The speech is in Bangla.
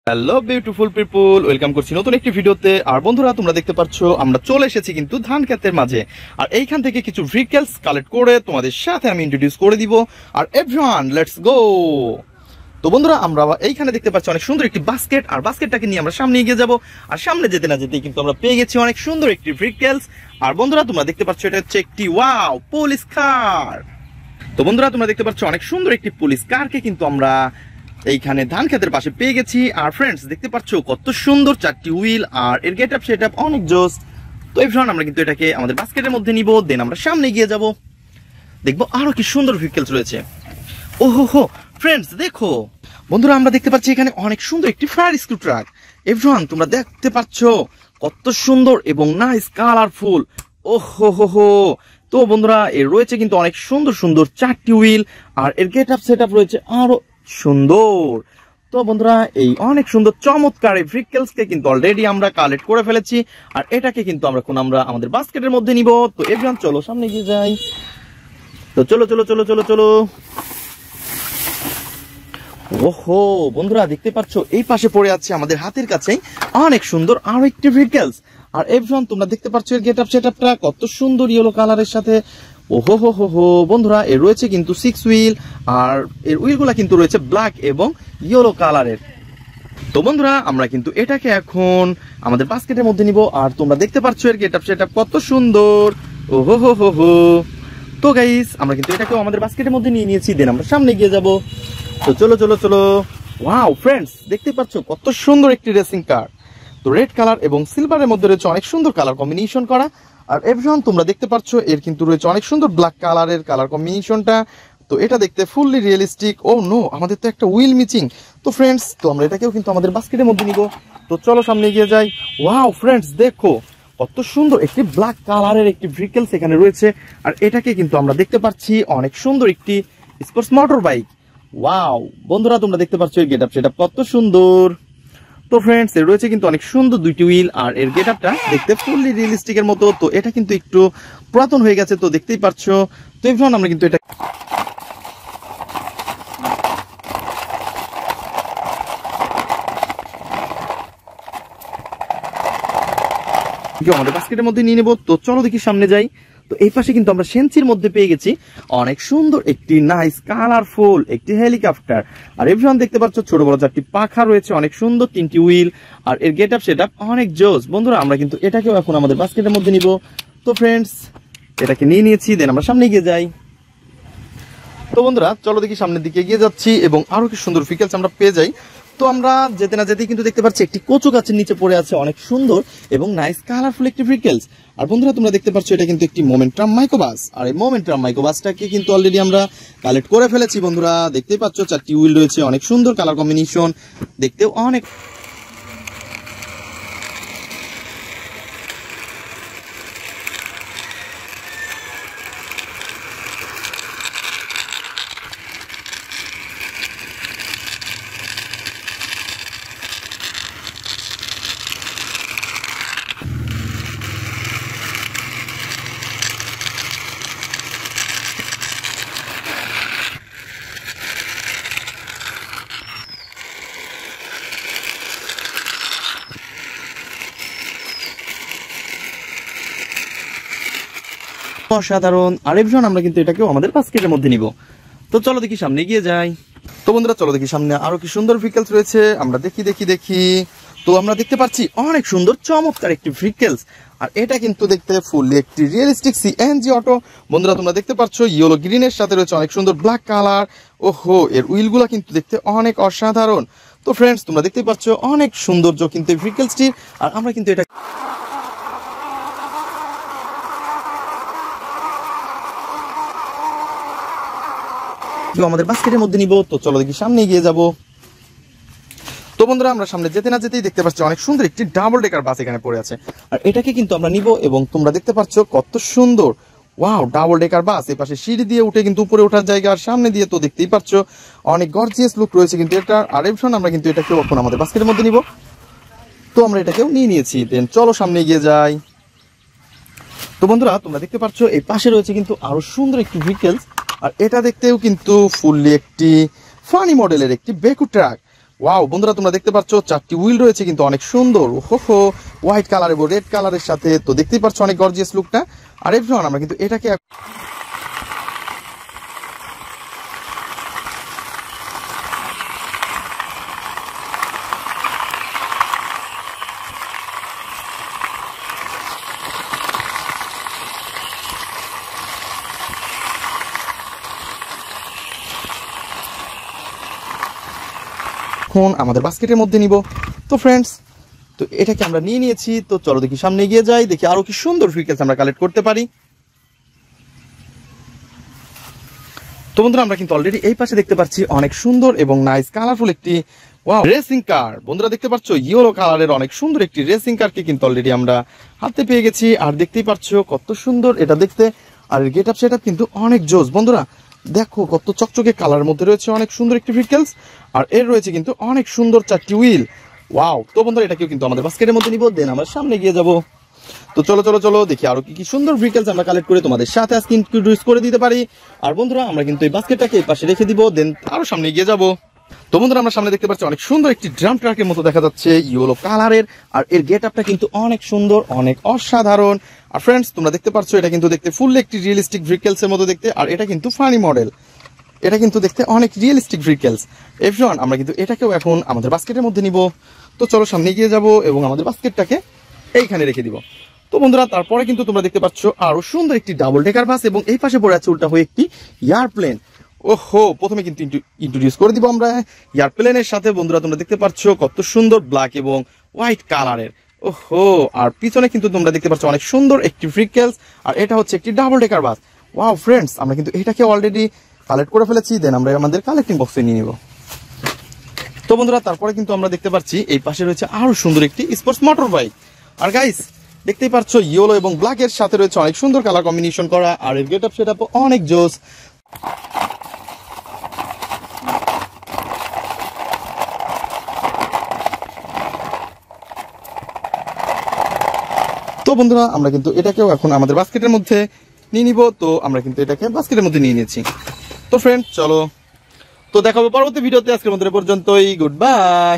হ্যালো বিউটিফুল পিপল, ওয়েলকাম করছি নতুন একটি ভিডিওতে। আর বন্ধুরা, তোমরা দেখতে পাচ্ছ আমরা চলে এসেছি কিন্তু ধান ক্ষেতের মাঝে। আর এইখান থেকে কিছু ভেহিকলস কালেক্ট করে তোমাদের সাথে আমি ইন্ট্রোডিউস করে দিব। আর এভরিওয়ান, লেটস গো। তো বন্ধুরা, আমরা এইখানে দেখতে পাচ্ছি অনেক সুন্দর একটি বাস্কেট, আর বাস্কেটটাকে নিয়ে আমরা সামনে এগিয়ে যাব। আর সামনে যেতে না যেতেই কিন্তু আমরা পেয়ে গেছি অনেক সুন্দর একটি ভেহিকলস। আর বন্ধুরা, তোমরা দেখতে পাচ্ছ এটা হচ্ছে একটি ওয়াও পুলিশ কার। তো বন্ধুরা, তোমরা দেখতে পাচ্ছ অনেক সুন্দর একটি পুলিশ কারকে কিন্তু আমরা এইখানে ধান ক্ষেতের পাশে পেয়ে গেছি। আর ফ্রেন্ডস, দেখতে পাচ্ছ কত সুন্দর চারটি হুইল, আর এর গেট আপ সেট আপ অনেক জোস। তো এভরিওয়ান, আমরা কিন্তু এটাকে আমাদের বাস্কেটের মধ্যে নিব, দেন আমরা সামনে গিয়ে যাব, দেখবো আরো কি সুন্দর ভেহিকলস রয়েছে। ওহো হো ফ্রেন্ডস, দেখো বন্ধুরা, আমরা দেখতে পাচ্ছি এখানে অনেক সুন্দর একটি ফায়ার স্ক্রু ট্রাক। এভরিওয়ান, তোমরা দেখতে পাচ্ছ কত সুন্দর এবং নাইস কালারফুল। ওহো হো হো। তো বন্ধুরা, এর রয়েছে কিন্তু অনেক সুন্দর সুন্দর চারটি হুইল, আর এর গেট আপ সেট আপ রয়েছে আরো সুন্দর। তো বন্ধুরা, এই অনেক সুন্দর চমৎকার এই ভেহিকলস কে কিন্তু অলরেডি আমরা কালেক্ট করে ফেলেছি। আর এটাকে কিন্তু আমরা আমাদের বাস্কেটের মধ্যে নিব। তো এভরিওয়ান, চলো সামনে গিয়ে যাই। তো চলো চলো চলো চলো চলো। ওহো বন্ধুরা, দেখতে পাচ্ছ এই পাশে পড়ে আছে আমাদের হাতের কাছেই অনেক সুন্দর আরো একটি ভেহিকলস। আর এভরিওয়ান, তোমরা দেখতে পাচ্ছ এর গেট আপ সেট আপটা কত সুন্দর ইয়েলো কালারের সাথে। ওহো হো হো হো বন্ধুরা, এর রয়েছে কিন্তু 6 হুইল, আর এর হুইলগুলা কিন্তু রয়েছে ব্ল্যাক এবং ইয়েলো কালারের। তো বন্ধুরা, আমরা কিন্তু এটাকে এখন আমাদের বাস্কেটের মধ্যে নিব। আর তোমরা দেখতে পাচ্ছ এর গেট আপ সেট আপ কত সুন্দর। ওহো হো হো হো। তো গাইস, আমরা কিন্তু এটাকেও আমাদের বাস্কেটের মধ্যে নিয়ে নিয়েছি, দেন আমরা সামনে গিয়ে যাব। তো চলো চলো চলো। ওয়াও ফ্রেন্ডস, দেখতে পাচ্ছ কত সুন্দর একটি রেসিং কার। তো রেড কালার এবং সিলভারের মধ্যে রয়েছে অনেক সুন্দর কালার কম্বিনেশন করা। আর এভরিওয়ান, তোমরা দেখতে পাচ্ছ এর কিন্তু রয়েছে অনেক সুন্দর ব্ল্যাক কালারের কালার কম্বিনেশনটা। তো এটা দেখতে ফুললি রিয়েলিস্টিক। ও নো, আমাদের তো একটা হুইল মিচিং। তো ফ্রেন্ডস, তো আমরা এটাকেও কিন্তু আমাদের বাস্কেটের মধ্যে নিব। তো চলো সামনে এগিয়ে যাই। ওয়াও ফ্রেন্ডস, দেখো কত সুন্দর একটি ব্ল্যাক কালারের একটি ভেহিকলস এখানে রয়েছে। আর এটাকে কিন্তু আমরা দেখতে পাচ্ছি অনেক সুন্দর একটি স্পোর্টস মোটর বাইক। ওয়াও বন্ধুরা, তোমরা দেখতে পাচ্ছ এর গেট আপ সেট আপ কত সুন্দর। তো ফ্রেন্ডস, এর রয়েছে কিন্তু অনেক সুন্দর দুইটি হুইল, আর এর গেট আপটা দেখতে ফুললি রিয়েলিস্টিকের মতো। তো এটা কিন্তু একটু পুরাতন হয়ে গেছে, তো দেখতেই পাচ্ছ। তো এখন আমরা কিন্তু এটা আমাদের বাস্কেটের মধ্যে নিয়ে নেবো। তো চলো দেখি সামনে যাই। তো এই পাশে কিন্তু আমরা সেন্সির মধ্যে পেয়ে গেছি অনেক সুন্দর একটি নাইস কালারফুল একটি হেলিকপ্টার। আর এভরিওয়ান, দেখতে পাচ্ছ ছোট বড় চারটি পাখা রয়েছে, অনেক সুন্দর তিনটি হুইল, আর এর গেট আপ সেট আপ অনেক জোস। বন্ধুরা, আমরা কিন্তু এটাকেও এখন আমাদের বাস্কেটের মধ্যে নিব। তো ফ্রেন্ডস, এটাকে নিয়ে নিয়েছি, দেন আমরা সামনে এগিয়ে যাই। তো বন্ধুরা, চলো দেখি সামনের দিকে এগিয়ে যাচ্ছি এবং আরো কি সুন্দর ভেহিকলস আমরা পেয়ে যাই। তো আমরা যেতে না যেতেই কিন্তু দেখতে পাচ্ছি একটি কচু গাছের নিচে পড়ে আছে অনেক সুন্দর এবং নাইস কালারফুল একটি ভেহিকলস। আর বন্ধুরা, তোমরা দেখতে পাচ্ছ এটা কিন্তু একটি মোমেন্টাম মাইক্রোবাস। আর এই মোমেন্টাম মাইক্রোবাসটাকে কিন্তু অলরেডি আমরা কালেক্ট করে ফেলেছি। বন্ধুরা, দেখতেই পাচ্ছ চারটি হুইল রয়েছে, অনেক সুন্দর কালার কম্বিনেশন, দেখতেও অনেক। অসাধারণ। আর এভরিওয়ান, আমরা কিন্তু এটাকেও আমাদের বাস্কেটের মধ্যে নিব। তো চলো দেখি সামনে গিয়ে যাই। তো বন্ধুরা, চলো দেখি সামনে আরো কি সুন্দর ভেহিকলস রয়েছে, আমরা দেখি দেখি দেখি। তো আমরা দেখতে পাচ্ছি অনেক সুন্দর চমৎকার একটি ভেহিকলস। আর এটা কিন্তু দেখতে ফুললি একটি রিয়েলিস্টিক সিএনজি অটো। বন্ধুরা, তোমরা দেখতে পাচ্ছ ইয়েলো গ্রিনের সাথে রয়েছে অনেক সুন্দর ব্ল্যাক কালার। ওহো, এর হুইলগুলা কিন্তু দেখতে অনেক অসাধারণ। তো ফ্রেন্ডস, তোমরা দেখতে পাচ্ছ অনেক সৌন্দর্য কিন্তু এই ভেহিকলসটির। আর আমরা কিন্তু এটা আমাদের বাস্কেটের মধ্যে নিব। তো চলো দেখি সামনে এগিয়ে যাব। তো বন্ধুরা, আমরা সামনে যেতে না যেতেই দেখতে পাচ্ছি অনেক সুন্দর একটি ডাবল ডেকার বাস এখানে পড়ে আছে। আর এটাকে কিন্তু আমরা নিব, এবং তোমরা দেখতে পাচ্ছ কত সুন্দর। ওয়াও, ডাবল ডেকার বাস। এই পাশে সিঁড়ি দিয়ে উঠে কিন্তু উপরে ওঠার জায়গা, আর সামনে দিয়ে তো দেখতেই পাচ্ছ অনেক গর্জিয়াস লুক রয়েছে কিন্তু এটা। আর এভরিওয়ান, আমরা কিন্তু এটাকেও এখন আমাদের বাস্কেটের মধ্যে নিব। তো আমরা এটাকেও নিয়ে নিয়েছি, দেন চলো সামনে এগিয়ে যাই। তো বন্ধুরা, তোমরা দেখতে পাচ্ছ এই পাশে রয়েছে কিন্তু আরো সুন্দর একটি ভেহিকলস। আর এটা দেখতেও কিন্তু ফুললি একটি ফানি মডেলের একটি বেকু ট্রাক। ওয়াও বন্ধুরা, তোমরা দেখতে পাচ্ছ 4টি হুইল রয়েছে কিন্তু অনেক সুন্দর। ওহো, হোয়াইট কালার এবং রেড কালারের সাথে, তো দেখতেই পাচ্ছ অনেক গর্জিয়াস লুকটা। আর এভরিওয়ান, আমরা কিন্তু এটাকে এখন আমাদের বাস্কেটের মধ্যে নিব। তো ফ্রেন্ডস, তো এটাকে আমরা নিয়ে নিয়েছি। তো চলো দেখি সামনে এগিয়ে যাই, দেখি আরো কি সুন্দর ভেহিকলস আমরা কালেক্ট করতে পারি। তো বন্ধুরা, আমরা কিন্তু অলরেডি এই পাশে দেখতে পাচ্ছি অনেক সুন্দর এবং নাইস কালারফুল একটি ওয়াও রেসিং কার। বন্ধুরা দেখতে পাচ্ছ ইয়েলো কালারের অনেক সুন্দর একটি রেসিং কারকে কিন্তু অলরেডি আমরা হাতে পেয়ে গেছি। আর দেখতেই পাচ্ছ কত সুন্দর এটা দেখতে, আর গেট আপ সেট আপ কিন্তু অনেক জোস। বন্ধুরা দেখো কত চকচকে কালারের মধ্যে রয়েছে অনেক সুন্দর একটি ভেহিকলস, আর এর রয়েছে কিন্তু অনেক সুন্দর 4টি হুইল। ওয়াও, তো বন্ধুরা এটাকেও কিন্তু আমাদের বাস্কেটের মধ্যে নিব, দেন আমরা সামনে গিয়ে যাব। তো চলো চলো চলো দেখি আরো কি কি সুন্দর ভেহিকলস আমরা কালেক্ট করে তোমাদের সাথে আজকে ইন্ট্রোডিউস করে দিতে পারি। আর বন্ধুরা, আমরা কিন্তু এই বাস্কেটটাকে এই পাশে রেখে দিব, দেন আরো সামনে গিয়ে যাব। তো বন্ধুরা, আমরা সামনে দেখতে পাচ্ছি অনেক সুন্দর একটি ড্রাম ট্রাকের মতো দেখা যাচ্ছে, ইয়েলো কালারের। আর এর গেট আপটা কিন্তু অনেক সুন্দর, অনেক অসাধারণ। আর ফ্রেন্ডস, তোমরা দেখতে পাচ্ছ এটা কিন্তু দেখতে ফুল একটি রিয়েলিস্টিক ভেহিকলস এর মতো দেখতে, আর এটা কিন্তু ফানি মডেল। এটা কিন্তু দেখতে অনেক রিয়েলিস্টিক ভেহিকলস। এভরিওয়ান, আমরা কিন্তু এটাকেও এখন আমাদের বাস্কেটের মধ্যে নিব। তো চলো সামনে গিয়ে যাব এবং আমাদের বাস্কেটটাকে এইখানে রেখে দিব। তো বন্ধুরা, তারপরে কিন্তু তোমরা দেখতে পাচ্ছ আরো সুন্দর একটি ডাবল ডেকার বাস, এবং এই পাশে পড়ে আছে উল্টা হয়ে একটি এয়ারপ্লেন। ওহো, প্রথমে কিন্তু ইন্ট্রোডিউস করে দিব আমরা এয়ারপ্লেনের সাথে। বন্ধুরা তোমরা দেখতে পাচ্ছ কত সুন্দর ব্ল্যাক এবং হোয়াইট কালারের। ওহো, আর পিছনে কিন্তু তোমরা দেখতে পাচ্ছ অনেক সুন্দর একটি ভেহিকলস, আর এটা হচ্ছে একটি ডাবল ডেকার বাস। ওয়াও ফ্রেন্ডস, আমরা কিন্তু এটাকে অলরেডি কালেক্ট করে ফেলেছি, দেন আমরা আমাদের কালেক্টিং বক্সে নিয়ে নেব। তো বন্ধুরা, তারপরে কিন্তু আমরা দেখতে পাচ্ছি এই পাশে রয়েছে আরো সুন্দর একটি স্পোর্টস মোটর বাইক। আর গাইস দেখতেই পাচ্ছ ইয়েলো এবং ব্ল্যাক এর সাথে রয়েছে অনেক সুন্দর কালার কম্বিনেশন করা, আর এর গেট আপ সেট আপ অনেক জোস। তো বন্ধুরা, আমরা কিন্তু এটাকেও এখন আমাদের বাস্কেটের মধ্যে নিয়ে নিব। তো আমরা কিন্তু এটাকে বাস্কেটের মধ্যে নিয়ে নিয়েছি। তো ফ্রেন্ড চলো, তো দেখাবো পরবর্তী ভিডিওতে। আজকের মধ্যে পর্যন্তই, গুড বাই।